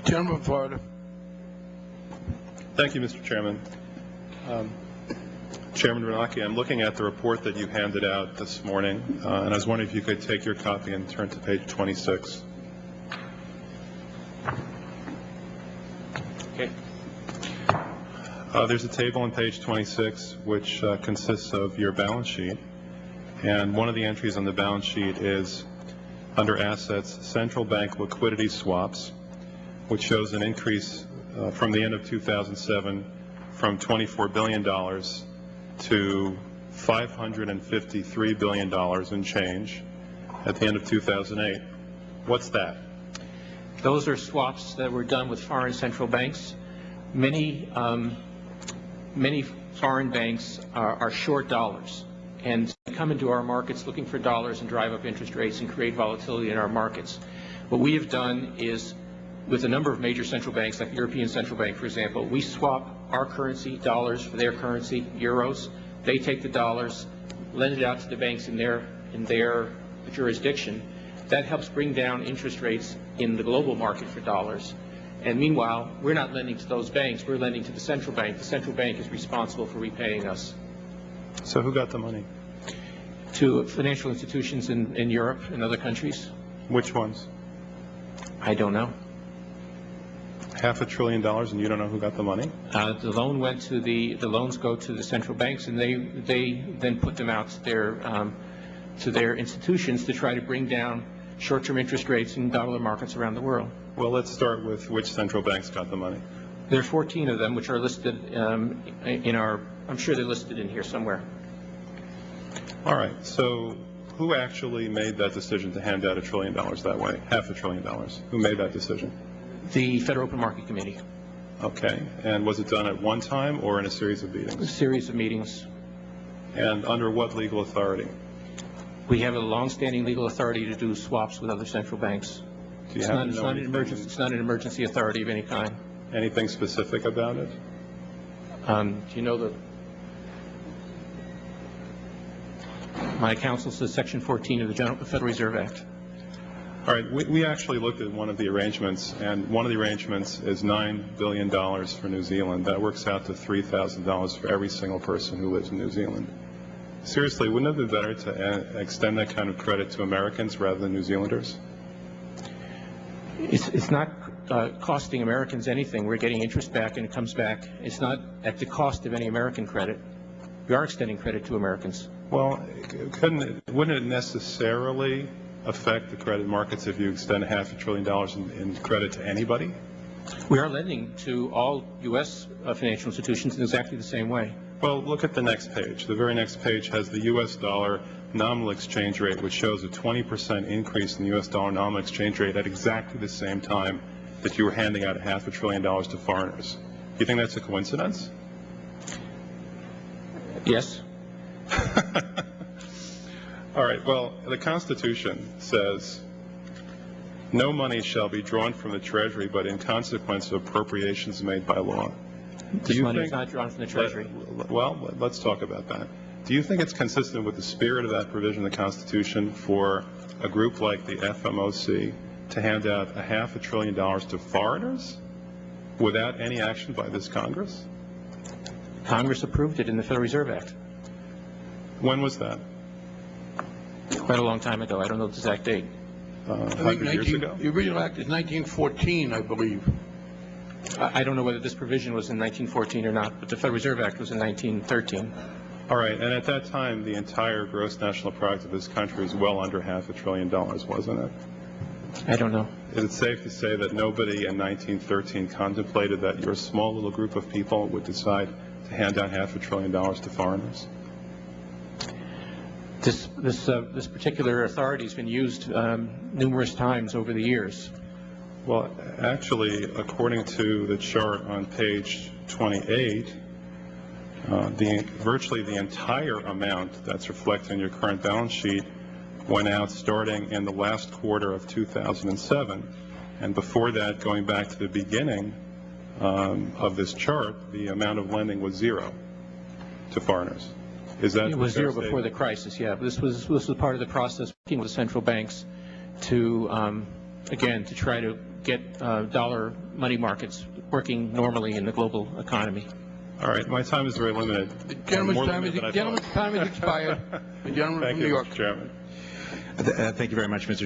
Gentleman from Florida. Thank you, Mr. Chairman. Chairman Bernanke, I'm looking at the report that you handed out this morning, and I was wondering if you could take your copy and turn to page 26. Okay. There's a table on page 26 which consists of your balance sheet, and one of the entries on the balance sheet is under assets, central bank liquidity swaps, which shows an increase from the end of 2007 from $24 billion to $553 billion in change at the end of 2008. What's that? Those are swaps that were done with foreign central banks. Many foreign banks are short dollars and come into our markets looking for dollars and drive up interest rates and create volatility in our markets. What we have done is, with a number of major central banks, like the European Central Bank, for example, we swap our currency, dollars, for their currency, euros. They take the dollars, lend it out to the banks in their jurisdiction. That helps bring down interest rates in the global market for dollars. And meanwhile, we're not lending to those banks, we're lending to the central bank. The central bank is responsible for repaying us. So who got the money? To financial institutions in Europe and other countries. Which ones? I don't know. $500 billion, and you don't know who got the money? The loan went to the loans go to the central banks, and they then put them out to their institutions to try to bring down short-term interest rates in dollar markets around the world. Well, let's start with which central banks got the money. There are 14 of them, which are listed in our. I'm sure they're listed in here somewhere. All right. So who actually made that decision to hand out $1 trillion that way? $500 billion. Who made that decision? The Federal Open Market Committee. Okay. And was it done at one time or in a series of meetings? A series of meetings. And under what legal authority? We have a long-standing legal authority to do swaps with other central banks. Do you It's happen not, to know it's not an emergency authority of any kind. anything specific about it? Do you know my counsel says Section 14 of the Federal Reserve Act. All right, we actually looked at one of the arrangements, and one of the arrangements is $9 billion for New Zealand. That works out to $3,000 for every single person who lives in New Zealand. Seriously, wouldn't it be better to extend that kind of credit to Americans rather than New Zealanders? It's not costing Americans anything. We're getting interest back, and it comes back. It's not at the cost of any American credit. We are extending credit to Americans. Well, wouldn't it necessarily affect the credit markets if you extend $500 billion in credit to anybody? We are lending to all U.S. Financial institutions in exactly the same way. Well, look at the next page. The very next page has the U.S. dollar nominal exchange rate, which shows a 20% increase in the U.S. dollar nominal exchange rate at exactly the same time that you were handing out $500 billion to foreigners. Do you think that's a coincidence? Yes. All right, well, the Constitution says no money shall be drawn from the Treasury but in consequence of appropriations made by law. This money is not drawn from the Treasury. Well, let's talk about that. Do you think it's consistent with the spirit of that provision in the Constitution for a group like the FMOC to hand out $500 billion to foreigners without any action by this Congress? Congress approved it in the Federal Reserve Act. When was that? Quite a long time ago. I don't know the exact date. 100 years ago? The original act is 1914, I believe. I don't know whether this provision was in 1914 or not, but the Federal Reserve Act was in 1913. All right, and at that time, the entire gross national product of this country was well under $500 billion, wasn't it? I don't know. Is it safe to say that nobody in 1913 contemplated that your small little group of people would decide to hand out $500 billion to foreigners? This particular authority has been used numerous times over the years. Well, actually, according to the chart on page 28, virtually the entire amount that's reflected in your current balance sheet went out starting in the last quarter of 2007. And before that, going back to the beginning of this chart, the amount of lending was zero to foreigners. Is that it was zero before the crisis, yeah. This was part of the process working with central banks to, again, to try to get dollar money markets working normally in the global economy. All right, my time is very limited. The gentleman's More time limited than I is expired. The gentleman Thank from New you, York. Mr. Chairman. Thank you very much, Mr.